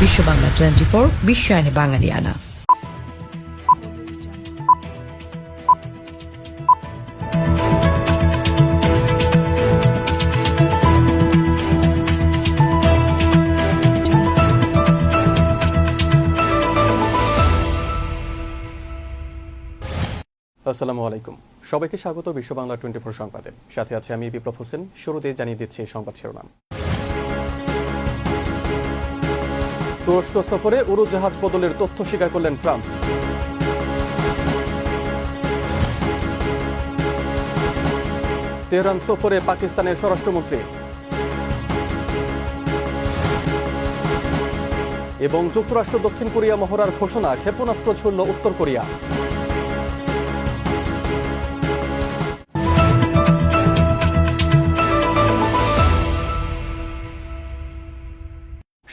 বিশ্ব বাংলা 24 বিশ্বায়নে বাঙালিয়ানা। আসসালামু আলাইকুম, সবাইকে স্বাগত বিশ্ব বাংলা 24 সংবাদে। সাথে আছে আমি বিপ্লব হোসেন। শুরুতে জানিয়ে দিচ্ছি সংবাদ শিরোনাম। তুরস্ক সফরে উড়োজাহাজ বদলের তথ্য স্বীকার করলেন ট্রাম্প। তেহরান সফরে পাকিস্তানের স্বরাষ্ট্রমন্ত্রী। এবং যুক্তরাষ্ট্র দক্ষিণ কোরিয়া মহড়ার ঘোষণা, ক্ষেপণাস্ত্র ছুড়ল উত্তর কোরিয়া।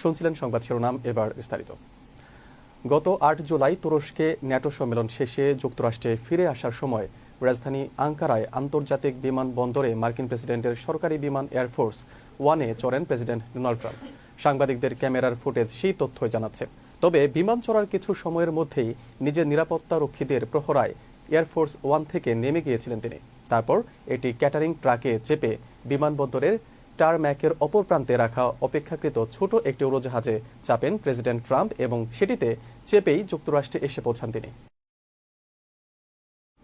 শুনছিলেন সংবাদ শিরোনাম, এবার বিস্তারিত। গত ৮ জুলাই তুরস্কে ন্যাটো সম্মেলন শেষে যুক্তরাষ্ট্রে ফিরে আসার সময় রাজধানী আঙ্কারায় আন্তর্জাতিক বিমানবন্দরে মার্কিন প্রেসিডেন্টের সরকারি বিমান এয়ারফোর্স ওয়ানে চড়েন প্রেসিডেন্ট ডোনাল্ড ট্রাম্প। সাংবাদিকদের ক্যামেরার ফুটেজ সেই তথ্যই জানাচ্ছে। তবে বিমান চড়ার কিছু সময়ের মধ্যেই নিজের নিরাপত্তা রক্ষীদের প্রহরায় এয়ারফোর্স ওয়ান থেকে নেমে গিয়েছিলেন তিনি। তারপর এটি ক্যাটারিং ট্রাকে চেপে বিমানবন্দরের টারম্যাকের অপর প্রান্তে রাখা অপেক্ষাকৃত ছোট একটি উড়োজাহাজে চাপেন প্রেসিডেন্ট ট্রাম্প এবং সেটিতে চেপেই যুক্তরাষ্ট্রে এসে পৌঁছান তিনি।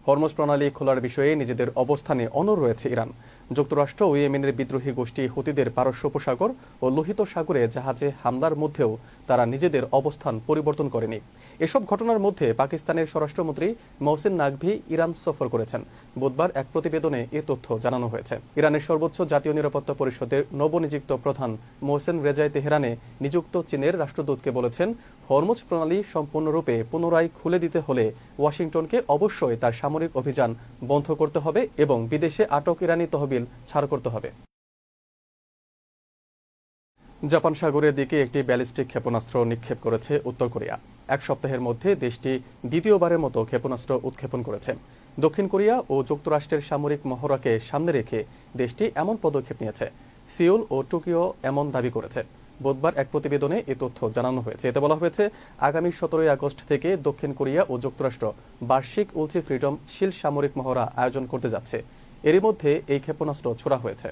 হরমুজ প্রণালী খোলার বিষয়ে নিজেদের অবস্থানে অনড় রয়েছে ইরান। যুক্তরাষ্ট্র ও ইয়েমেনের বিদ্রোহী গোষ্ঠী হুতিদের পারস্য উপসাগর ও লোহিত সাগরে জাহাজে হামলার মধ্যেও তারা নিজেদের অবস্থান পরিবর্তন করেনি। এসব ঘটনার মধ্যে পাকিস্তানের স্বরাষ্ট্রমন্ত্রী মহসিন নাকভি ইরান সফর করেছেন। বুধবার এক প্রতিবেদনে এ তথ্য জানানো হয়েছে। ইরানের সর্বোচ্চ জাতীয় নিরাপত্তা পরিষদের নবনিযুক্ত প্রধান মোহসেন রেজাই তেহরানে নিযুক্ত চীনের রাষ্ট্রদূতকে বলেছেন, হরমুজ প্রণালী সম্পূর্ণরূপে পুনরায় খুলে দিতে হলে ওয়াশিংটনকে অবশ্যই তার সামরিক অভিযান বন্ধ করতে হবে এবং বিদেশে আটক ইরানি তহবিল ছাড় করতে হবে। জাপান সাগরের দিকে একটি ব্যালিস্টিক ক্ষেপণাস্ত্র নিক্ষেপ করেছে উত্তর কোরিয়া। এক সপ্তাহের মধ্যে দেশটি দ্বিতীয়বারের মতো ক্ষেপণাস্ত্র উৎক্ষেপণ করেছে। দক্ষিণ কোরিয়া ও যুক্তরাষ্ট্রের সামরিক মহড়াকে সামনে রেখে দেশটি এমন পদক্ষেপ নিয়েছে। সিউল ও টোকিও এমন দাবি করেছে। বুধবার এক প্রতিবেদনে এ তথ্য জানানো হয়েছে। এতে বলা হয়েছে, আগামী 17 আগস্ট থেকে দক্ষিণ কোরিয়া ও যুক্তরাষ্ট্র বার্ষিক উলচি ফ্রিডম শিল্ড সামরিক মহড়া আয়োজন করতে যাচ্ছে। এরই মধ্যে এই ক্ষেপণাস্ত্র ছোড়া হয়েছে।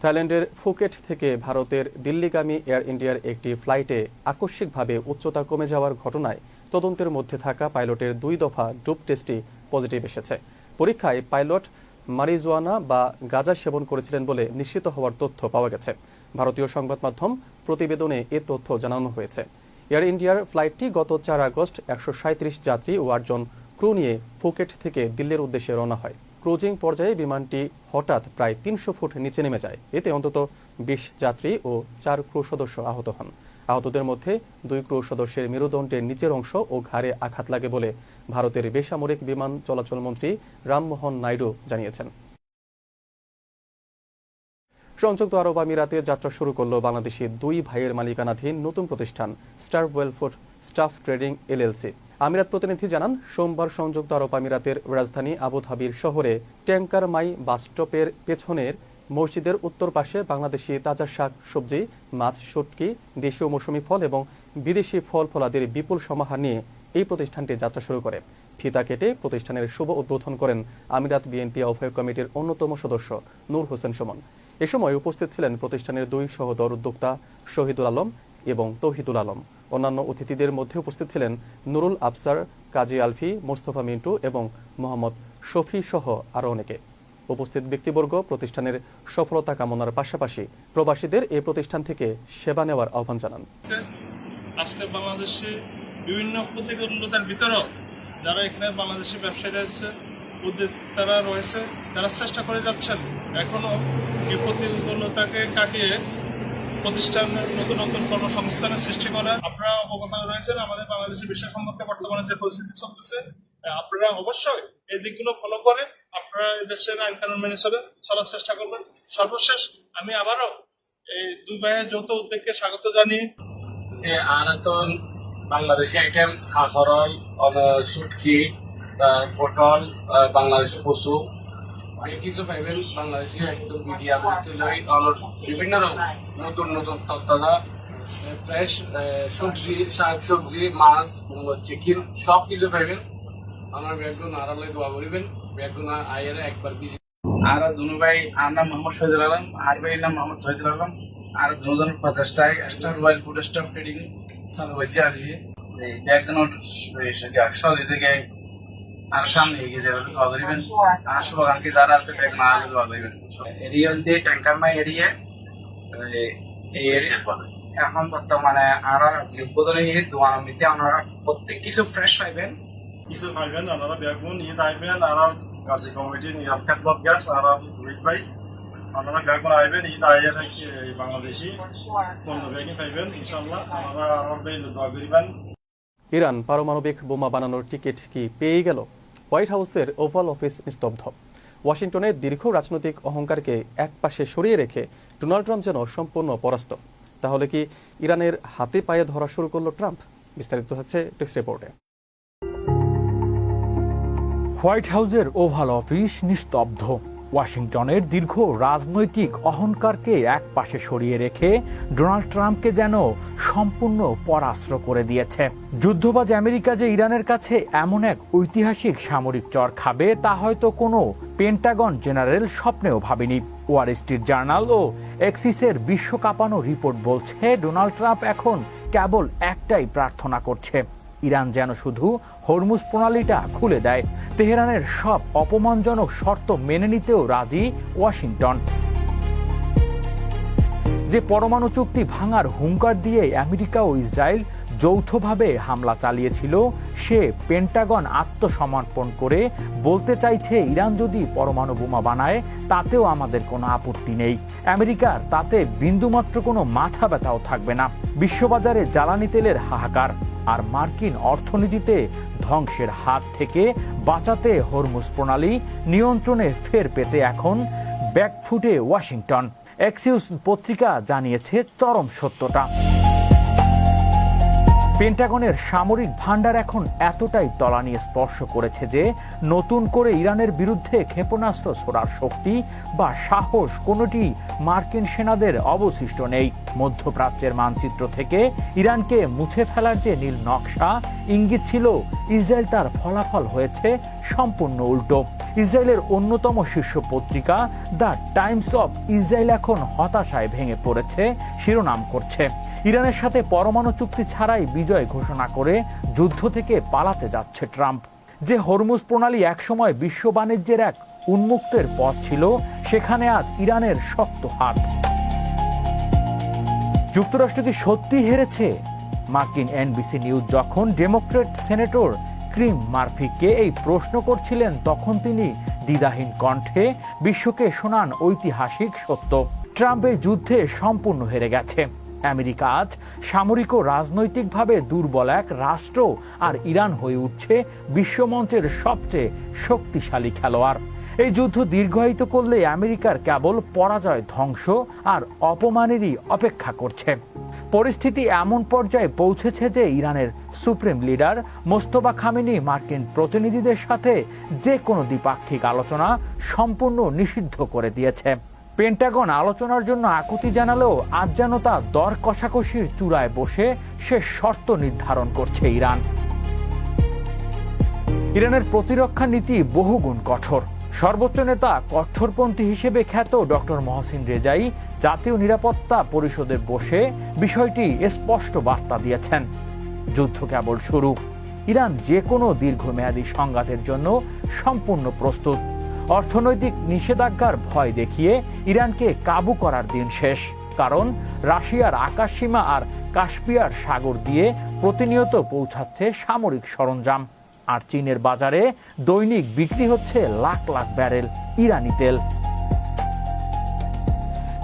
থাইল্যান্ডের ফুকেট থেকে ভারতের দিল্লিগামী এয়ার ইন্ডিয়ার একটি ফ্লাইটে আকস্মিকভাবে উচ্চতা কমে যাওয়ার ঘটনায় তদন্তের মধ্যে থাকা পাইলটের 2 দফা ডোপ টেস্টই পজিটিভ এসেছে। পরীক্ষায় পাইলট মারিজুয়ানা বা গাঁজা সেবন করেছিলেন বলে নিশ্চিত হওয়ার তথ্য পাওয়া গেছে। ভারতীয় সংবাদ মাধ্যম প্রতিবেদনে এ তথ্য জানানো হয়েছে। এয়ার ইন্ডিয়ার ফ্লাইটটি গত 4 আগস্ট 137 যাত্রী ও 8 জন ক্রু নিয়ে ফুকেট থেকে দিল্লির উদ্দেশ্যে রওনা হয়। ক্রুজিং পর্যায়ে বিমানটি হঠাৎ প্রায় 300 ফুট নিচে নেমে যায়। এতে অন্তত 20 যাত্রী ও 4 ক্রু সদস্য আহত হন। আহতদের মধ্যে 2 ক্রু সদস্যের মেরুদণ্ডের নিচের অংশ ও ঘাড়ে আঘাত লাগে বলে ভারতের বেসামরিক বিমান চলাচল মন্ত্রী রামমোহন নাইডু জানিয়েছেন। সংযুক্ত আরব আমিরাতে যাত্রা শুরু করল বাংলাদেশি 2 ভাইয়ের মালিকানাধীন নতুন প্রতিষ্ঠান স্টার ওয়েলফুড স্টাফ ট্রেডিং এলএলসি। আমিরাত প্রতিনিধি জানান, সোমবার সংযুক্ত আরব আমিরাতের রাজধানী আবুধাবির শহরে ট্যাঙ্কার মাই বাস স্টপের পেছনের মসজিদের উত্তর পাশে বাংলাদেশি তাজা শাক সবজি, মাছ, শুটকি, দেশীয় মৌসুমী ফল এবং বিদেশি ফল ফলাদির বিপুল সমাহার নিয়ে এই প্রতিষ্ঠানটি যাত্রা শুরু করে। ফিতা কেটে প্রতিষ্ঠানের শুভ উদ্বোধন করেন আমিরাত বিএনপি আহ্বায়ক কমিটির অন্যতম সদস্য নূর হোসেন সুমন। এ সময় উপস্থিত ছিলেন প্রতিষ্ঠানের 2 সহোদর উদ্যোক্তা শহীদুল আলম এবং তৌহিদুল আলম। অন্যান্য অতিথিদের মধ্যে উপস্থিত ছিলেন নুরুল আফসার, কাজী আলফি, মোস্তফা মিন্টু এবং মোহাম্মদ শফি সহ আরও অনেকে। উপস্থিত ব্যক্তিবর্গ প্রতিষ্ঠানের সফলতা কামনার পাশাপাশি প্রবাসীদের এই প্রতিষ্ঠান থেকে সেবা নেওয়ার আহ্বান জানান। আজকে বাংলাদেশে বিভিন্ন প্রতিকূলতার ভিতরেও যারা এখানে বাংলাদেশি ব্যবসায়ী রয়েছে, উদ্যোক্তারা রয়েছে, তারা চেষ্টা করে যাচ্ছেন এখনো এই প্রতিকূলতাকে কাটিয়ে প্রতিষ্ঠানের নতুন নতুন কর্মসংস্থানের সৃষ্টি করা। আপনারা অবগত রয়েছেন আমাদের বাংলাদেশের বিষয় সম্পর্কে বর্তমানে যে পরিস্থিতি চলতেছে। আপনারা অবশ্যই এই দিকগুলো ফলো করে আপনারা দেশের আইন কানুন মেনে চলার চেষ্টা করবেন। সর্বশেষ আমি আবারও এই 2 ভাইয়ের যৌথ উদ্যোগকে স্বাগত জানিয়ে আনাতন বাংলাদেশি আইটেম খাখরল, শুটকি, পটল, বাংলাদেশি পশু অনেক কিছু পাইবেন। বাংলাদেশি একদম মিডিয়া বলতে বিভিন্ন রকম নতুন নতুন তথ্যটা ফ্রেশ সবজি, শাক সবজি, মাছ, চিকেন সব কিছু পাইবেন। আমার ব্যাগগুলো আড়ালে দোয়া করিবেন, ব্যাগগুলো আয়ের একবার বিজি। আর দুনু ভাই, আর নাম মোহাম্মদ শহীদুল আলম, আর ভাইয়ের নাম মোহাম্মদ শহীদুল আলম। আর দুজন 50টায় star mobile food stock trading চালু হয়েছে আজকে। এই ব্যাগগুলো সৌদি থেকে আর সামনে এগিয়ে যাবে, দোয়া করিবেন। আর শুভাকাঙ্ক্ষী যারা আছে ব্যাগ না আগে দোয়া করিবেন। এরিয়া দিয়ে ট্যাঙ্কার মাই এরিয়া এই এরিয়া এখন বর্তমানে আমরা উদ্বোধনে দোয়ান নিতে আপনারা প্রত্যেক কিছু ফ্রেশ পাইবেন। কিছু পাইবেন, আপনারা ব্যাগগুলো নিয়ে আইবেন। আর গাছি কমিটির নিরাপ খেদমত গ্যাস আর রোহিত ভাই, আপনারা ব্যাগগুলো আইবেন। ঈদ আইয়ের বাংলাদেশি পণ্য ব্যাগই পাইবেন ইনশাল্লাহ। আপনারা আর বেইলে দোয়া করিবেন। ইরান পারমাণবিক বোমা বানানোর টিকিট কি পেয়ে গেল? হোয়াইট হাউসের ওভাল অফিস নিস্তব্ধ। ওয়াশিংটনে দীর্ঘ রাজনৈতিক অহংকারকে একপাশে সরিয়ে রেখে ডোনাল্ড ট্রাম্প যেন সম্পূর্ণ পরাস্ত। তাহলে কি ইরানের হাতে পায়ে ধরা শুরু করলো ট্রাম্প? বিস্তারিত হচ্ছে টেক্সট রিপোর্টে। হোয়াইট হাউসের ওভাল অফিস নিস্তব্ধ। ওয়াশিংটনের দীর্ঘ রাজনৈতিক অহংকারকে একপাশে সরিয়ে রেখে ডোনাল্ড ট্রাম্পকে যেন সম্পূর্ণ পরাস্ত করে দিয়েছে। যুদ্ধবাজ আমেরিকা যে ইরানের কাছে এমন এক ঐতিহাসিক সামরিক চর খাবে তা হয়তো কোনো পেন্টাগন জেনারেল স্বপ্নেও ভাবেনি। ওয়াল স্ট্রিট জার্নাল ও এক্সিসের বিশ্ব কাঁপানো রিপোর্ট বলছে ডোনাল্ড ট্রাম্প এখন কেবল একটাই প্রার্থনা করছে, ইরান যেন শুধু হরমুজ প্রণালীটা খুলে দেয়। তেহরানের সব অপমানজনক শর্ত মেনে নিতেও রাজি ওয়াশিংটন। যে পরমাণু চুক্তি ভাঙার হুঙ্কার দিয়ে আমেরিকা ও ইসরায়েল যৌথভাবে হামলা চালিয়েছিল, সে পেন্টাগন আত্মসমর্পণ করে বলতে চাইছে ইরান যদি পরমাণু বোমা বানায় তাতেও আমাদের কোনো আপত্তি নেই। আমেরিকার তাতে বিন্দুমাত্র কোনো মাথা ব্যথাও থাকবে না। বিশ্ববাজারে জ্বালানি তেলের হাহাকার আর মার্কিন অর্থনীতিতে ধ্বংসের হাত থেকে বাঁচাতে হরমুজ প্রণালী নিয়ন্ত্রণে ফের পেতে এখন ব্যাকফুটে ওয়াশিংটন। এক্সিউস পত্রিকা জানিয়েছে চরম সত্যটা। পেন্টাগনের সামরিক ভান্ডার এখন এতটাই তলানি স্পর্শ করেছে যে নতুন করে ইরানের বিরুদ্ধে ক্ষেপণাস্ত্র ছোড়ার শক্তি বা সাহস কোনোটি মার্কিন সেনাদের অবশিষ্ট নেই। মধ্যপ্রাচ্যের মানচিত্র থেকে ইরানকে মুছে ফেলার যে নীল নকশা ইঙ্গিত ছিল, ইসরায়েল তার ফলাফল হয়েছে সম্পূর্ণ উল্টো। ইসরায়েলের অন্যতম শীর্ষ পত্রিকা দ্য টাইমস অফ ইসরায়েল এখন হতাশায় ভেঙে পড়েছে শিরোনাম করছে, ইরানের সাথে পরমাণু চুক্তি ছাড়াই বিজয় ঘোষণা করে যুদ্ধ থেকে পালাতে যাচ্ছে ট্রাম্প। যে হরমুজ প্রণালী একসময় বিশ্ব বাণিজ্যের এক উন্মুক্তের পথ ছিল, সেখানে আজ ইরানের শক্ত হাত। যুক্তরাষ্ট্র কি সত্যি হেরেছে? মার্কিন এনবিসি নিউজ যখন ডেমোক্রেট সেনেটর ক্রিম মার্ফিকে এই প্রশ্ন করছিলেন, তখন তিনি দ্বিধাহীন কণ্ঠে বিশ্বকে শোনান ঐতিহাসিক সত্য, ট্রাম্প এই যুদ্ধে সম্পূর্ণ হেরে গেছে। আমেরিকা আজ সামরিক ও রাজনৈতিকভাবে দুর্বল এক রাষ্ট্র, আর ইরান হয়ে উঠছে বিশ্বমঞ্চের সবচেয়ে শক্তিশালী খেলোয়াড়। এই যুদ্ধ দীর্ঘায়িত করলে আমেরিকার কেবল পরাজয়, ধ্বংস আর অপমানেরই অপেক্ষা করছে। পরিস্থিতি এমন পর্যায়ে পৌঁছেছে যে ইরানের সুপ্রিম লিডার মোস্তফা খামেনি মার্কিন প্রতিনিধিদের সাথে যে কোনো দ্বিপাক্ষিক আলোচনা সম্পূর্ণ নিষিদ্ধ করে দিয়েছে। পেন্টাগন আলোচনার জন্য আকুতি জানালেও আজ যেন তা দর কষাকষির চূড়ায় বসে সে শর্ত নির্ধারণ করছে ইরান। ইরানের প্রতিরক্ষা নীতি বহুগুণ কঠোর। সর্বোচ্চ নেতা কঠোরপন্থী হিসেবে খ্যাত ডক্টর মহসিন রেজাই জাতীয় নিরাপত্তা পরিষদে বসে বিষয়টি স্পষ্ট বার্তা দিয়েছেন, যুদ্ধ কেবল শুরু। ইরান যে কোনো দীর্ঘমেয়াদী সংঘাতের জন্য সম্পূর্ণ প্রস্তুত। অর্থনৈতিক নিষেধাজ্ঞার ভয় দেখিয়ে ইরানকে কাবু করার দিন শেষ, কারণ রাশিয়ার আকাশসীমা আর কাস্পিয়ার সাগর দিয়ে প্রতিনিয়ত পৌঁছাচ্ছে সামরিক সরঞ্জাম, আর চীনের বাজারে দৈনিক বিক্রি হচ্ছে লাখ লাখ ব্যারেল ইরানি তেল।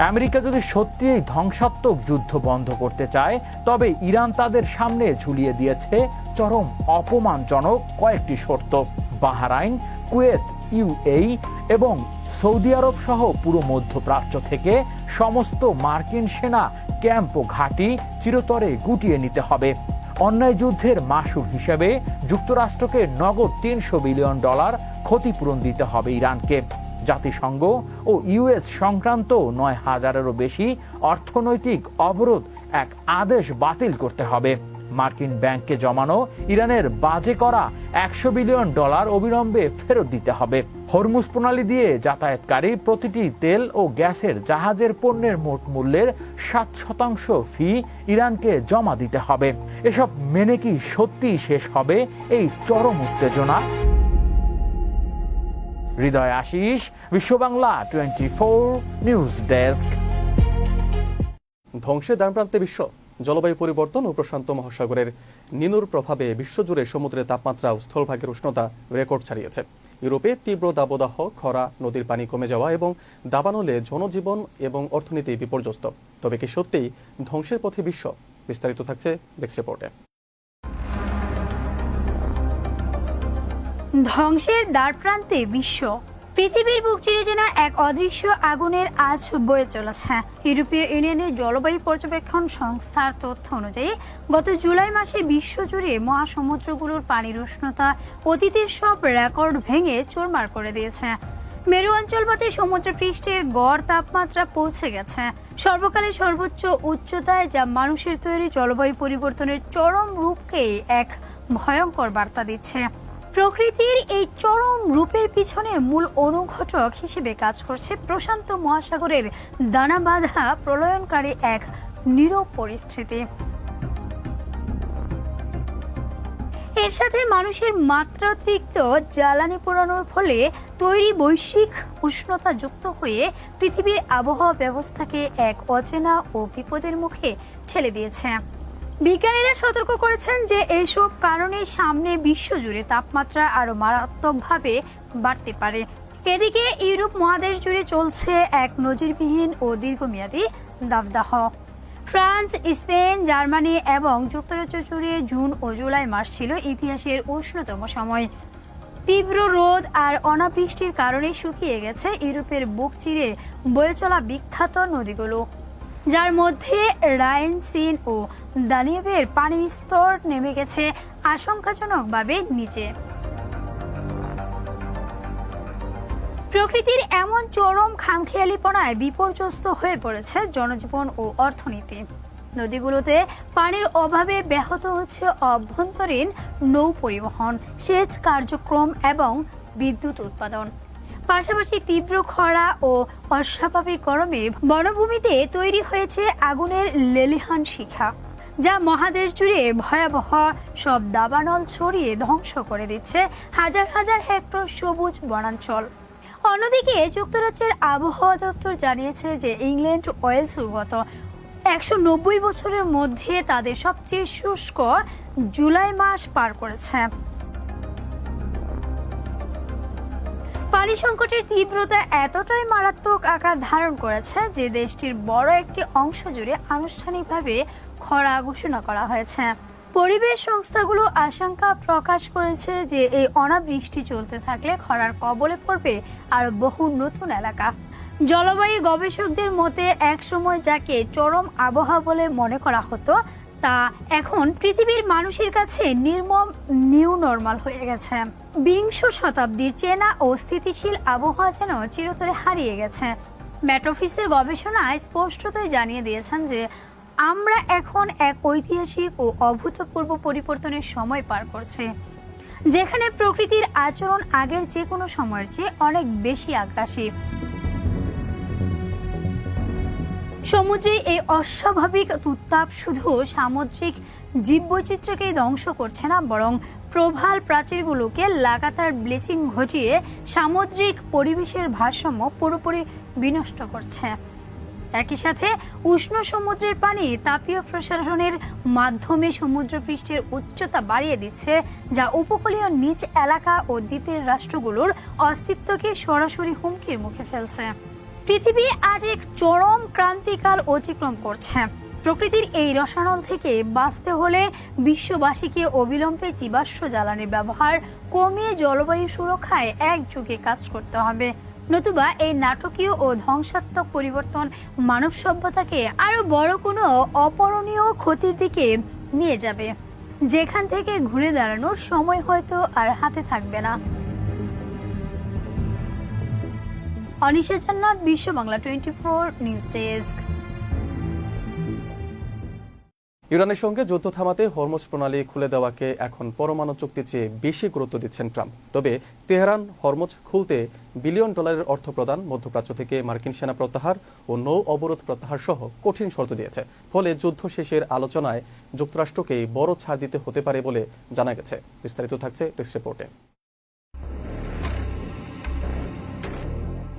আমেরিকা যদি সত্যি এই ধ্বংসাত্মক যুদ্ধ বন্ধ করতে চায়, তবে ইরান তাদের সামনে ঝুলিয়ে দিয়েছে চরম অপমানজনক কয়েকটি শর্ত। বাহরাইন, কুয়েত, ইউএই এবং সৌদি আরব সহ পুরো মধ্যপ্রাচ্য থেকে সমস্ত মার্কিন সেনা ক্যাম্প ও ঘাঁটি চিরতরে গুটিয়ে নিতে হবে। অন্যায় যুদ্ধের মাসুল হিসেবে যুক্তরাষ্ট্রকে নগদ $300 বিলিয়ন ক্ষতিপূরণ দিতে হবে ইরানকে। জাতিসংঘ ও ইউএস সংক্রান্ত 9,000-এরও বেশি অর্থনৈতিক অবরোধ এক আদেশ বাতিল করতে হবে। মার্কিন ব্যাংকে জমানো ইরানের বাজে করা $100 বিলিয়ন অবিলম্বে ফেরত দিতে হবে। হরমুজ প্রণালী দিয়ে যাতায়াতকারী প্রতিটি তেল ও গ্যাসের জাহাজের পণ্যের মোট মূল্যের 7% ফি ইরানকে জমা দিতে হবে। এসব মেনে কি সত্যি শেষ হবে এই চরম উত্তেজনা? হৃদয় আশিস, বিশ্ব বাংলা 24 নিউজ ডেস্ক। ধ্বংসের দ্বারপ্রান্তে বিশ্ব। জলবায়ু পরিবর্তন ও প্রশান্ত মহাসাগরের নিনুর প্রভাবে বিশ্বজুড়ে সমুদ্রের তাপমাত্রা ও স্থলভাগের উষ্ণতা রেকর্ড ছাড়িয়েছে। ইউরোপে তীব্র দাবদাহ, খরা, নদীর পানি কমে যাওয়া এবং দাবানলে জনজীবন এবং অর্থনীতি বিপর্যস্ত। তবে কি সত্যিই ধ্বংসের পথে বিশ্ব? বিস্তারিত থাকছে নেক্সট রিপোর্টে। ধ্বংসের দ্বারপ্রান্তে বিশ্ব। পৃথিবীর বুক চিরে যেন এক অদৃশ্য আগুনের আজ বয়ে চলেছে। ইউরোপীয় ইউনিয়নের জলবায়ু পর্যবেক্ষণ সংস্থার তথ্য অনুযায়ী গত জুলাই মাসে বিশ্বজুড়ে মহাসমুদ্রগুলোর পানির উষ্ণতা অতীতের সব রেকর্ড ভেঙে চুরমার করে দিয়েছে। মেরু অঞ্চলপাতে সমুদ্রপৃষ্ঠের গড় তাপমাত্রা পৌঁছে গেছে সর্বকালের সর্বোচ্চ উচ্চতায়, যা মানুষের তৈরি জলবায়ু পরিবর্তনের চরম রূপকে এক ভয়ঙ্কর বার্তা দিচ্ছে। প্রকৃতির এই চরম রূপের পিছনে মূল অনুঘটক হিসেবে কাজ করছে প্রশান্ত মহাসাগরের দানা বাঁধা প্রলয়নকারী এক নীরব পরিস্থিতি। এর সাথে মানুষের মাত্রাতিরিক্ত জ্বালানি পোড়ানোর ফলে তৈরি বৈশ্বিক উষ্ণতা যুক্ত হয়ে পৃথিবীর আবহাওয়া ব্যবস্থাকে এক অচেনা ও বিপদের মুখে ঠেলে দিয়েছে। বিজ্ঞানীরা সতর্ক করেছেন যে এইসব কারণে সামনে বিশ্বজুড়ে তাপমাত্রা আরো মারাত্মকভাবে বাড়তে পারে। এদিকে ইউরোপ মহাদেশ জুড়ে চলছে এক নজিরবিহীন ও দীর্ঘমেয়াদী দাবদাহ। ফ্রান্স, স্পেন, জার্মানি এবং যুক্তরাজ্য জুড়ে জুন ও জুলাই মাস ছিল ইতিহাসের উষ্ণতম সময়। তীব্র রোদ আর অনাবৃষ্টির কারণে শুকিয়ে গেছে ইউরোপের বুক চিরে বয়ে চলা বিখ্যাত নদীগুলো, যার মধ্যে রাইন, সিন ও দানিউবের পানির স্তর নেমে গেছে আশঙ্কাজনকভাবে নিচে। প্রকৃতির এমন চরম খামখেয়ালিপনায় বিপর্যস্ত হয়ে পড়েছে জনজীবন ও অর্থনীতি। নদীগুলোতে পানির অভাবে ব্যাহত হচ্ছে অভ্যন্তরীণ নৌ পরিবহন, সেচ কার্যক্রম এবং বিদ্যুৎ উৎপাদন। পাশাপাশি তীব্র খরা ও অস্বাভাবিক গরমে বনভূমিতে তৈরি হয়েছে আগুনের লেলিহান শিখা, যা মহাদেশ জুড়ে ভয়াবহ সব দাবানল ছড়িয়ে ধ্বংস করে দিচ্ছে হাজার হাজার হেক্টর সবুজ বনাঞ্চল। অন্যদিকে যুক্তরাজ্যের আবহাওয়া দপ্তর জানিয়েছে যে ইংল্যান্ড ওয়েলস গত 190 বছরের মধ্যে তাদের সবচেয়ে শুষ্ক জুলাই মাস পার করেছে। পানি সংকটের তীব্রতা এতটাই মারাত্মক আকার ধারণ করেছে যে দেশটির বড় একটি অংশ জুড়ে আনুষ্ঠানিকভাবে খরা ঘোষণা করা হয়েছে। পরিবেশ সংস্থাগুলো আশঙ্কা প্রকাশ করেছে যে এই অনাবৃষ্টি চলতে থাকলে খরার কবলে পড়বে আর বহু নতুন এলাকা। জলবায়ু গবেষকদের মতে একসময় যাকে চরম আবহাওয়া বলে মনে করা হতো, তা এখন পৃথিবীর মানুষের কাছে নির্মম নিউ নরমাল হয়ে গেছে। বিংশ শতাব্দীর চেনা ও স্থিতিশীল আবহাওয়া যেন চিরতরে হারিয়ে গেছে। ম্যাট্রোফিসের গবেষণায় স্পষ্টতই জানিয়ে দিয়েছেন যে আমরা এখন এক ঐতিহাসিক ও অভূতপূর্ব পরিবর্তনের সময় পার করছি, যেখানে প্রকৃতির আচরণ আগের যে কোনো সময়ের চেয়ে অনেক বেশি আগ্রাসী। সমুদ্রে এই অস্বাভাবিক উত্তাপ শুধু সামুদ্রিক জীববৈচিত্র্যকে ধ্বংস করছে না, বরং প্রবাল প্রাচীরগুলোকে লাগাতার ব্লিচিং ঘটিয়ে সামুদ্রিক পরিবেশের ভারসাম্য পুরোপুরি বিনষ্ট করছে। একই সাথে উষ্ণ সমুদ্রের পানি তাপীয় প্রসারণের মাধ্যমে সমুদ্রপৃষ্ঠের উচ্চতা বাড়িয়ে দিচ্ছে, যা উপকূলীয় নিচ এলাকা ও দ্বীপের রাষ্ট্রগুলোর অস্তিত্বকে সরাসরি হুমকির মুখে ফেলছে। পৃথিবী আজ এক চরম ক্রান্তিকাল অতিক্রম করছে। প্রকৃতির এই রসায়ন থেকে বাঁচতে হলে বিশ্ববাসীকে অবিলম্বে জীবাশ্ম জ্বালানির ব্যবহার কমিয়ে জলবায়ু সুরক্ষায় একযোগে কাজ করতে হবে, নতুবা এই নাটকীয় ও ধ্বংসাত্মক পরিবর্তন মানব সভ্যতাকে আরো বড় কোনো অপরণীয় ক্ষতির দিকে নিয়ে যাবে, যেখান থেকে ঘুরে দাঁড়ানোর সময় হয়তো আর হাতে থাকবে না। অনিশা জান্নাত, বিশ্ব বাংলা 24 নিউজ ডেস্ক। ইরানের সঙ্গে যুদ্ধ থামাতে হরমুজ প্রণালী খুলে দেওয়াকে এখন পরমাণু চুক্তির চেয়ে বেশি গুরুত্ব দিচ্ছেন ট্রাম্প। তবে তেহরান হরমুজ খুলতে $1 বিলিয়ন অর্থ প্রদান, মধ্যপ্রাচ্য থেকে মার্কিন সেনা প্রত্যাহার ও নৌ অবরোধ প্রত্যাহার সহ কঠিন শর্ত দিয়েছে। ফলে যুদ্ধ শেষের আলোচনায় যুক্তরাষ্ট্রকেই বড় ছাড় দিতে হতে পারে বলে জানা গেছে। বিস্তারিত থাকছে ডেস্ক রিপোর্টে।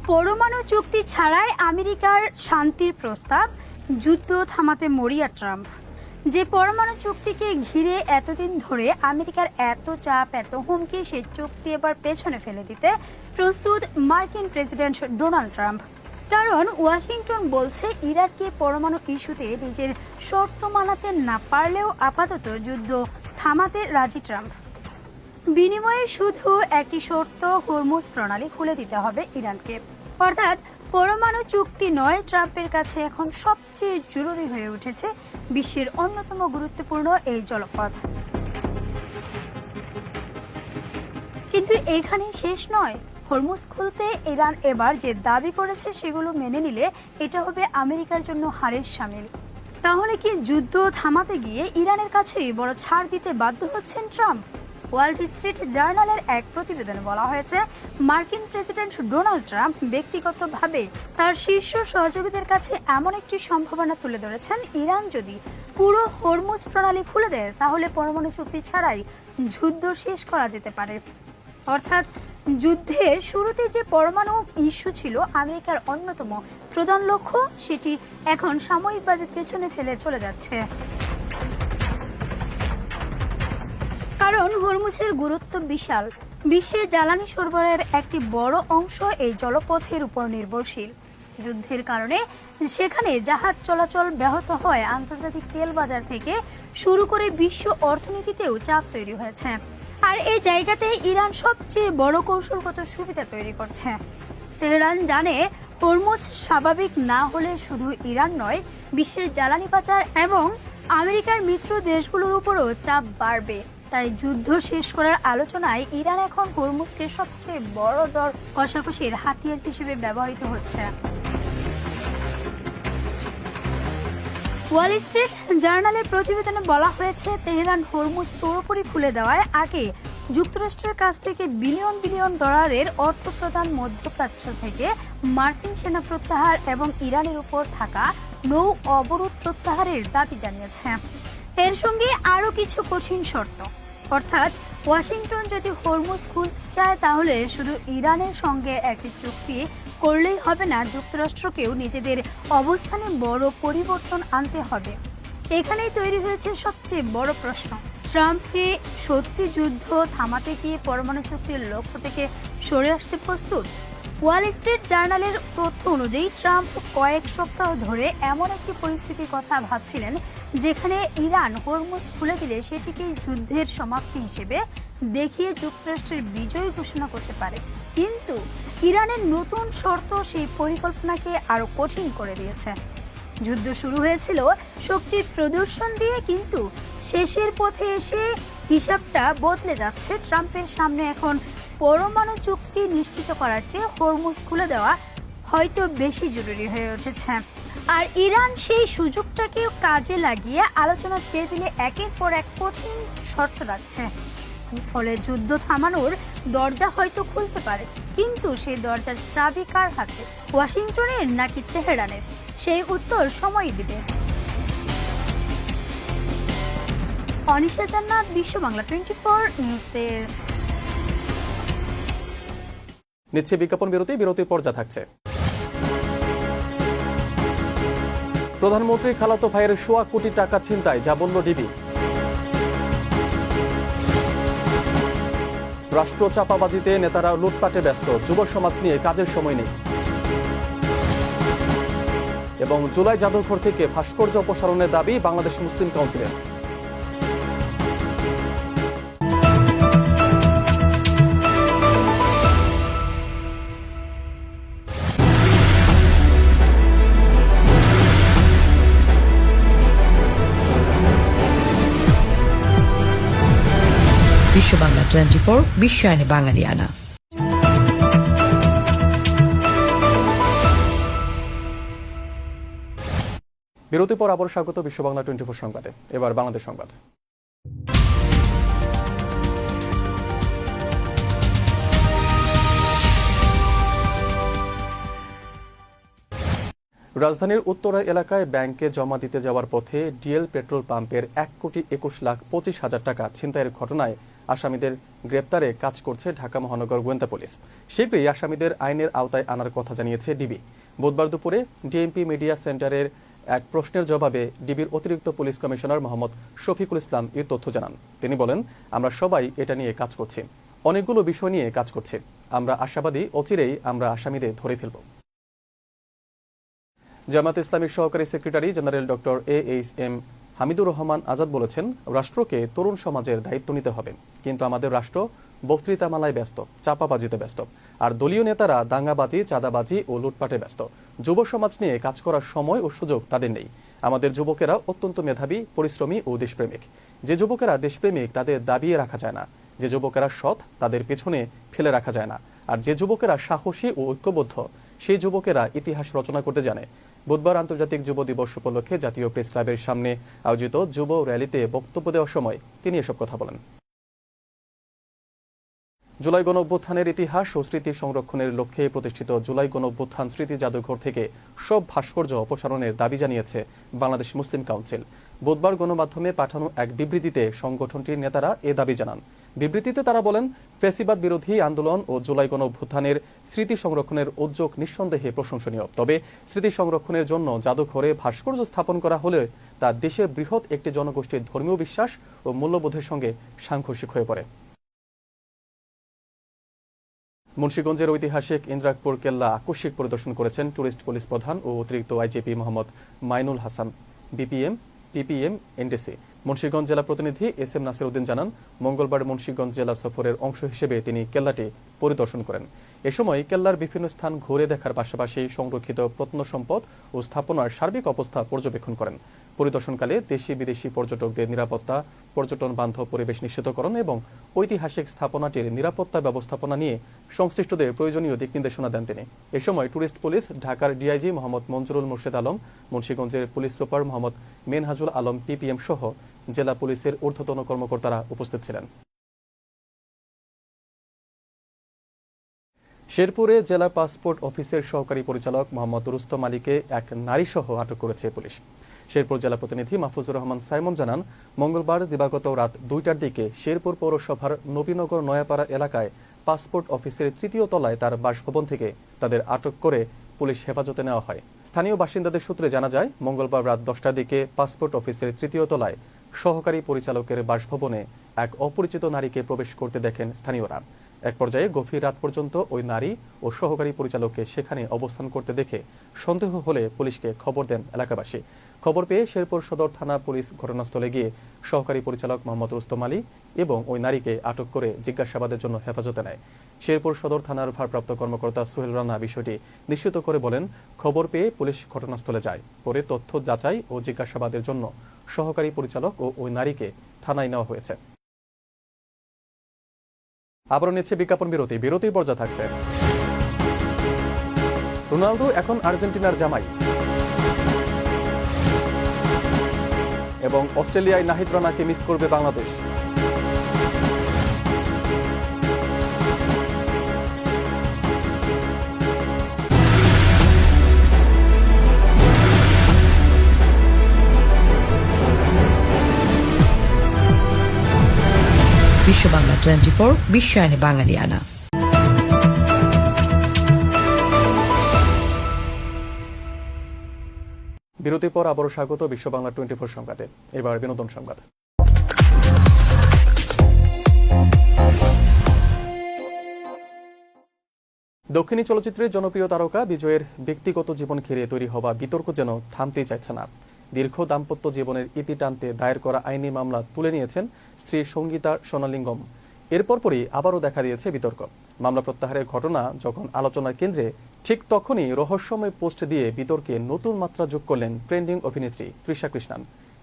পরমাণু চুক্তি ছাড়াই আমেরিকার শান্তির প্রস্তাব, যুদ্ধ থামাতে মরিয়া ট্রাম্প। যে পরমাণু চুক্তিকে ঘিরে এতদিন ধরে আমেরিকার এত চাপ, এত হুমকি, সেই চুক্তি এবার পেছনে ফেলে দিতে প্রস্তুত মার্কিন প্রেসিডেন্ট ডোনাল্ড ট্রাম্প। কারণ ওয়াশিংটন বলছে ইরানকে পরমাণু ইস্যুতে নিজের শর্ত মানাতে না পারলেও আপাতত যুদ্ধ থামাতে রাজি ট্রাম্প। বিনিময়ে শুধু একটি শর্ত, হরমুজ প্রণালী খুলে দিতে হবে ইরানকে। অর্থাৎ পরমাণু চুক্তি নয়, ট্রাম্পের কাছে এখন সবচেয়ে জরুরি হয়ে উঠেছে বিশ্বের অন্যতম গুরুত্বপূর্ণ এই জলপথ। কিন্তু এখানেই শেষ নয়। হরমুজ খুলতে ইরান এবার যে দাবি করেছে সেগুলো মেনে নিলে এটা হবে আমেরিকার জন্য হারের শামিল। তাহলে কি যুদ্ধ থামাতে গিয়ে ইরানের কাছেই বড় ছাড় দিতে বাধ্য হচ্ছেন ট্রাম্প? ওয়াল স্ট্রিট জার্নালের এক প্রতিবেদনে বলা হয়েছে, মার্কিন প্রেসিডেন্ট ডোনাল্ড ট্রাম্প ব্যক্তিগতভাবে তার শীর্ষ সহযোগীদের কাছে এমন একটি সম্ভাবনা তুলে ধরেছেন, ইরান যদি পুরো হরমুজ প্রণালী খুলে দেয় তাহলে পরমাণু চুক্তি ছাড়াই যুদ্ধ শেষ করা যেতে পারে। অর্থাৎ যুদ্ধের শুরুতে যে পরমাণু ইস্যু ছিল আমেরিকার অন্যতম প্রধান লক্ষ্য, সেটি এখন সাময়িকভাবে পেছনে ফেলে চলে যাচ্ছে। কারণ হরমুজের গুরুত্ব বিশাল। বিশ্বের জ্বালানি সরবরাহের একটি বড় অংশ এই জলপথের উপর নির্ভরশীল। যুদ্ধের কারণে সেখানে জাহাজ চলাচল ব্যাহত হয়, আন্তর্জাতিক তেল বাজার থেকে শুরু করে বিশ্ব অর্থনীতিতেও চাপ তৈরি হয়েছে। আর এই জায়গাতে ইরান সবচেয়ে বড় কৌশলগত সুবিধা তৈরি করছে। তেহরান জানে হরমুজ স্বাভাবিক না হলে শুধু ইরান নয়, বিশ্বের জ্বালানি বাজার এবং আমেরিকার মিত্র দেশগুলোর উপরও চাপ বাড়বে। তাই যুদ্ধ শেষ করার আলোচনায় ইরান এখন হরমুজকে সবচেয়ে বড় দর কষাকষির হাতিয়ার হিসেবে ব্যবহৃত হচ্ছে। ওয়াল স্ট্রিট জার্নালের প্রতিবেদনে বলা হয়েছে, তেহরান হরমুজ পুরোপুরি খুলে দেওয়ায় আগে যুক্তরাষ্ট্রের কাছ থেকে $1 বিলিয়ন অর্থ প্রদান, মধ্যপ্রাচ্য থেকে মার্কিন সেনা প্রত্যাহার এবং ইরানের উপর থাকা নৌ অবরোধ প্রত্যাহারের দাবি জানিয়েছে। এর সঙ্গে আরও কিছু কঠিন শর্ত। অর্থাৎ ওয়াশিংটন যদি হরমুজ খুলতে চায় তাহলে শুধু ইরানের সঙ্গে একটি চুক্তি করলেই হবে না, যুক্তরাষ্ট্রকেও নিজেদের অবস্থানে বড় পরিবর্তন আনতে হবে। এখানেই তৈরি হয়েছে সবচেয়ে বড় প্রশ্ন, ট্রাম্পকে সত্যি যুদ্ধ থামাতে গিয়ে পরমাণু চুক্তির লক্ষ্য থেকে সরে আসতে প্রস্তুত? ওয়াল স্ট্রিট জার্নালের তথ্য অনুযায়ী ট্রাম্প কয়েক সপ্তাহ ধরে এমন একটি পরিস্থিতির কথা ভাবছিলেন যেখানে ইরান হরমুজ খুলে দিলে সেটিকে যুদ্ধের সমাপ্তি হিসেবে দেখিয়ে যুক্তরাষ্ট্রের বিজয় ঘোষণা করতে পারে। কিন্তু ইরানের নতুন শর্ত সেই পরিকল্পনাকে আরো কঠিন করে দিয়েছে। যুদ্ধ শুরু হয়েছিল শক্তির প্রদর্শন দিয়ে, কিন্তু শেষের পথে এসে হিসাবটা বদলে যাচ্ছে। ট্রাম্পের সামনে এখন পরমাণু চুক্তি নিশ্চিত করার চেয়ে হরমুজ খুলে দেওয়া হয়তো বেশি জরুরি হয়ে উঠেছে। আর ইরান সেই সুযোগটাকে কাজে লাগিয়ে আলোচনার টেবিলে একের পর এক কঠিন শর্ত রাখছে। ফলে যুদ্ধ থামানোর দরজা হয়তো খুলতে পারে, কিন্তু সেই দরজার চাবি কার হাতে, ওয়াশিংটনের নাকি তেহরানের? সেই উত্তর সময় দিবে। অনিশা জান্নাত, বিশ্ব বাংলা 24 নিউজ ডেস্ক। নিচ্ছে বিজ্ঞাপন বিরতির পর যা থাকছে। প্রধানমন্ত্রী খালাতো ভাইয়ের $1.25 কোটি ছিনতাই, যা বলল ডিবি। রাষ্ট্র চাপাবাজিতে নেতারা লুটপাটে ব্যস্ত, যুব সমাজ নিয়ে কাজের সময় নেই। এবং জুলাই জাদুঘর থেকে ভাস্কর্য অপসারণের দাবি বাংলাদেশ মুসলিম কাউন্সিলের। বিশ্ব বাংলা 24, বিশ্বায়নে বাঙালিয়ানা। বিরতির পর আবার স্বাগত বিশ্ব বাংলা 24 সংবাদে। এবার বাংলাদেশ সংবাদ। রাজধানীর উত্তরা এলাকায় ব্যাংকে জমা দিতে যাওয়ার পথে ডিএল পেট্রোল পাম্পের 1,21,25,000 টাকা ছিনতাইয়ের ঘটনায় আসামিদের গ্রেপ্তারে কাজ করছে ঢাকা মহানগর গোয়েন্দা পুলিশ। শীঘ্রই আসামিদের আইনের আওতায় আনার কথা জানিয়েছে ডিবি। বুধবার দুপুরে ডিএমপি মিডিয়া সেন্টারের এক প্রশ্নের জবাবে ডিবির অতিরিক্ত পুলিশ কমিশনার মোহাম্মদ শফিকুল ইসলাম এই তথ্য জানান। তিনি বলেন, আমরা সবাই এটা নিয়ে কাজ করছি, অনেকগুলো বিষয় নিয়ে কাজ করছি। আমরা আশাবাদী অচিরেই আমরা আসামিদের ধরে ফেলব। জামায়াতে ইসলামীর সহকারী secretary general doctor AHM Hamidur Rahman Azad বলেছেন, রাষ্ট্রকে তরুণ সমাজের দায়িত্ব নিতে হবে, কিন্তু আমাদের রাষ্ট্র বক্তৃতামালায় ব্যস্ত, চাপাবাজিতে ব্যস্ত, আর দলীয় নেতারা দাঙ্গাবাজি, চাঁদাবাজি ও লুটপাটে ব্যস্ত। যুব সমাজ নিয়ে কাজ করার সময় ও সুযোগ তাদের নেই। আমাদের যুবকেরা অত্যন্ত মেধাবী, পরিশ্রমী ও দেশপ্রেমিক। যে যুবকেরা দেশপ্রেমিক তাদের দাবিয়ে রাখা যায় না, যে যুবকেরা সৎ তাদের পেছনে ফেলে রাখা যায় না, আর যে যুবকেরা সাহসী ও ঐক্যবদ্ধ সেই যুবকেরা ইতিহাস রচনা করতে জানে। বুধবার আন্তর্জাতিক যুব দিবস উপলক্ষে জাতীয় প্রেস ক্লাবের সামনে আয়োজিত যুব র্যালিতে বক্তব্য দেওয়ার সময় তিনি এসব কথা বলেন। জুলাই গণঅভ্যুত্থানের ইতিহাস ও স্মৃতি সংরক্ষণের লক্ষ্যে প্রতিষ্ঠিত জুলাই গণঅভ্যুত্থান স্মৃতি জাদুঘর থেকে সব ভাস্কর্য অপসারণের দাবি জানিয়েছে বাংলাদেশ মুসলিম কাউন্সিল। বুধবার গণমাধ্যমে পাঠানো এক বিবৃতিতে সংগঠনটির নেতারা এ দাবি জানান। বিবৃতিতে তারা বলেন, ফ্যাসিবাদ বিরোধী আন্দোলন ও জুলাই গণঅভ্যুত্থানের স্মৃতি সংরক্ষণের উদ্যোগ নিঃসন্দেহে প্রশংসনীয়। তবে স্মৃতি সংরক্ষণের জন্য জাদুঘরে ভাস্কর্য স্থাপন করা হলে তা দেশের বৃহৎ একটি জনগোষ্ঠীর ধর্মীয় বিশ্বাস ও মূল্যবোধের সঙ্গে সাংঘর্ষিক হয়ে পড়ে। মুন্সিগঞ্জের ঐতিহাসিক ইন্দ্রাকপুর কেল্লা আকস্মিক পরিদর্শন করেছেন টুরিস্ট পুলিশ প্রধান ও অতিরিক্ত IGP Mohammad Mainul Hasan, PPM NDC. Munshiganj জেলা প্রতিনিধি SM নাসির উদ্দিন জানান, মঙ্গলবার মুন্সিগঞ্জ জেলা সফরের অংশ হিসেবে তিনি কেল্লাটি পরিদর্শন করেন। এ সময় কেল্লার বিভিন্ন স্থান ঘুরে দেখার পাশাপাশি সংরক্ষিত প্রত্নসম্পদ ও স্থাপনার সার্বিক অবস্থা পর্যবেক্ষণ করেন। পরিদর্শনকালে দেশি বিদেশি পর্যটকদের নিরাপত্তা, পর্যটন বান্ধব পরিবেশ নিশ্চিতকরণ এবং ঐতিহাসিক স্থাপনাটির নিরাপত্তা ব্যবস্থাপনা নিয়ে সংশ্লিষ্টদের প্রয়োজনীয় দিক নির্দেশনা দেন তিনি। এ সময় টুরিস্ট পুলিশ ঢাকার ডিআইজি মোহাম্মদ মঞ্জুরুল মুর্শেদ আলম, মুন্সিগঞ্জের police super Mohammad Menhajul Alam PPM সহ জেলা পুলিশের ঊর্ধ্বতন কর্মকর্তারা উপস্থিত ছিলেন। শেরপুরে জেলা পাসপোর্ট অফিসের সহকারী পরিচালক মোহাম্মদ রুস্তম আলীকে এক নারী সহ আটক করেছে পুলিশ। শেরপুর জেলা প্রতিনিধি মাহফুজুর রহমান সাইমন জানান, মঙ্গলবার দিবাগত রাত 2টার দিকে শেরপুর পৌরসভার নবীনগর নয়াপাড়া এলাকায় পাসপোর্ট অফিসের 3য় তলায় তার বাসভবন থেকে তাদের আটক করে পুলিশ হেফাজতে নেওয়া হয়। স্থানীয় বাসিন্দাদের সূত্রে জানা যায়, মঙ্গলবার রাত 10টার দিকে পাসপোর্ট অফিসের 3য় তলায় সহকারী পরিচালকের বাসভবনে এক অপরিচিত নারীকে প্রবেশ করতে দেখেন স্থানীয়রা। এক পর্যায়ে গভীর রাত পর্যন্ত ওই নারী ও সহকারী পরিচালককে সেখানে অবস্থান করতে দেখে সন্দেহ হলে পুলিশকে খবর দেন এলাকাবাসী। খবর পেয়ে শেরপুর সদর থানা পুলিশ ঘটনাস্থলে গিয়ে সহকারী পরিচালক মোহাম্মদ রুস্তম আলী এবং ওই নারীকে আটক করে জিজ্ঞাসাবাদের জন্য হেফাজতে নেয়। শেরপুর সদর থানার ভারপ্রাপ্ত কর্মকর্তা সোহেল রানা বিষয়টি নিশ্চিত করে বলেন, খবর পেয়ে পুলিশ ঘটনাস্থলে যায়। পরে তথ্য যাচাই ও জিজ্ঞাসাবাদের জন্য সহকারী পরিচালক ও ওই নারীকে থানায় নেওয়া হয়েছে। আবারও নিচ্ছে বিজ্ঞাপন বিরতি। বিরতির পর্যায়ে থাকছে, রোনালদো এখন আর্জেন্টিনার জামাই এবং অস্ট্রেলিয়ায় নাহিদ রানাকে মিস করবে বাংলাদেশ। বিশ্ব বাংলা 24 বিশ্বায়নে বাঙালিয়ানা। বিরতির পর আবারও স্বাগত বিশ্ব বাংলা 24 সংবাদে। এবার বিনোদন সংবাদ। দক্ষিণী চলচ্চিত্রের জনপ্রিয় তারকা বিজয়ের ব্যক্তিগত জীবন ঘিরে তৈরি হওয়া বিতর্ক যেন থামতেই চাইছে না। দীর্ঘ দাম্পত্য জীবনের ইতি টানতে দায়ের করা আইনি মামলা তুলে নিয়েছেন স্ত্রী সঙ্গীতা সোনালিঙ্গম। এরপরই আবারও দেখা দিয়েছে বিতর্ক। মামলা প্রত্যাহারের ঘটনা যখন আলোচনার কেন্দ্রে, ঠিক তখনই রহস্যময় পোস্ট দিয়ে বিতর্কে নতুন মাত্রা যোগ করলেন ট্রেন্ডিং অভিনেত্রী তৃষা কৃষ্ণান।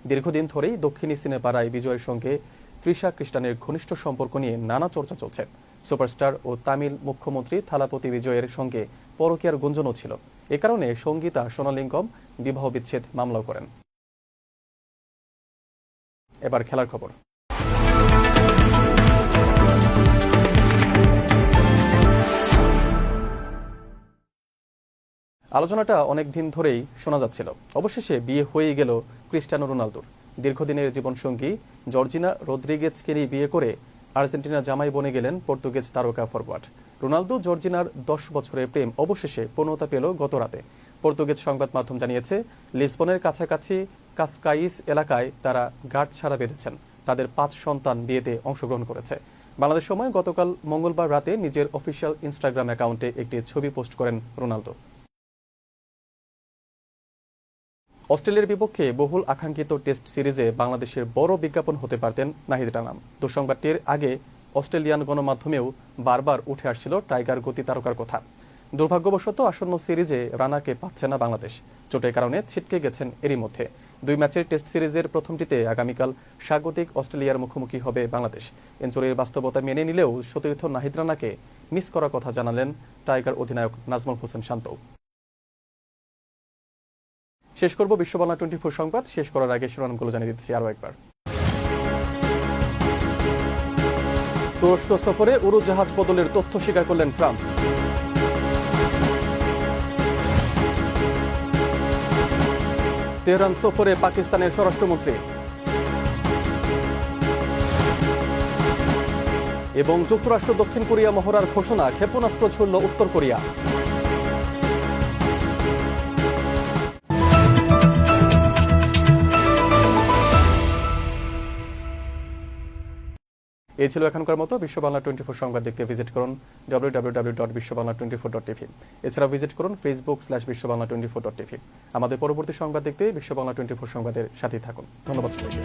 দীর্ঘদিন ধরেই দক্ষিণী সিনেপাড়ায় বিজয়ের সঙ্গে তৃষা কৃষ্ণানের ঘনিষ্ঠ সম্পর্ক নিয়ে নানা চর্চা চলছে। সুপারস্টার ও তামিল মুখ্যমন্ত্রী থালাপতি বিজয়ের সঙ্গে পরকীয়ার গুঞ্জনও ছিল। এ কারণে সঙ্গীতা সোনালিঙ্গম বিবাহ বিচ্ছেদ মামলাও করেন। এবার খেলার খবর। আলোচনাটা অনেক দিন ধরেই শোনা যাচ্ছিল, অবশেষে বিয়ে হয়ে গেল ক্রিস্টিয়ানো রোনালদোর। দীর্ঘদিনের জীবনসঙ্গী জর্জিনা রদ্রিগেজকে বিয়ে করে আর্জেন্টিনা জামাই বনে গেলেন পর্তুগিজ তারকা ফরওয়ার্ড। রোনালদো জর্জিনার 10 বছরের প্রেম অবশেষে পূর্ণতা পেল গত রাতে। পর্তুগিজ সংবাদ মাধ্যম জানিয়েছে, লিসবনের কাছাকাছি কাসকাইস এলাকায় তারা গাঁটছড়া বেঁধেছেন। তাদের 5 সন্তান বিয়েতে অংশগ্রহণ করেছে। বাংলাদেশ সময় গতকাল মঙ্গলবার রাতে নিজের অফিসিয়াল ইনস্টাগ্রাম অ্যাকাউন্টে একটি ছবি পোস্ট করেন রোনালদো। অস্ট্রেলিয়ার বিপক্ষে বহুল আকাঙ্ক্ষিত টেস্ট সিরিজে বাংলাদেশের বড় বিজ্ঞাপন হতে পারতেন নাহিদ রানা। দুঃসংবাদটির আগে অস্ট্রেলিয়ান গণমাধ্যমেও বারবার উঠে আসছিল টাইগার গতি তারকার কথা। দুর্ভাগ্যবশত আসন্ন সিরিজে রানাকে পাচ্ছে না বাংলাদেশ। চোটের কারণে ছিটকে গেছেন এরই মধ্যে। 2 ম্যাচের টেস্ট সিরিজের প্রথমটিতে আগামীকাল স্বাগতিক অস্ট্রেলিয়ার মুখোমুখি হবে বাংলাদেশ। ইনজুরির বাস্তবতা মেনে নিলেও সতীর্থ নাহিদ রানাকে মিস করার কথা জানালেন টাইগার অধিনায়ক নাজমুল হোসেন শান্ত। শেষ করব বিশ্ব বাংলা 24 সংবাদ। শেষ করার আগে শিরোনামগুলো জানিয়ে দিচ্ছি আরও একবার। তুরস্ক সফরে উড়োজাহাজ বদলের তথ্য স্বীকার করলেন ট্রাম্প। তেহরান সফরে পাকিস্তানের স্বরাষ্ট্রমন্ত্রী। এবং যুক্তরাষ্ট্র দক্ষিণ কোরিয়া মহড়ার ঘোষণা, ক্ষেপণাস্ত্র ছুড়ল উত্তর কোরিয়া। এই ছিল এখনকার মতো। বিশ্ব বাংলা 24 সংবাদ দেখতে ভিজিট করুন www.বিশ্ববাংলা24.tv। এছাড়া ভিজিট করুন facebook/বিশ্ববাংলা24.tv। আমাদের পরবর্তী সংবাদ দেখতে বিশ্ব বাংলা 24 সংবাদের সাথেই থাকুন। ধন্যবাদ সবাইকে।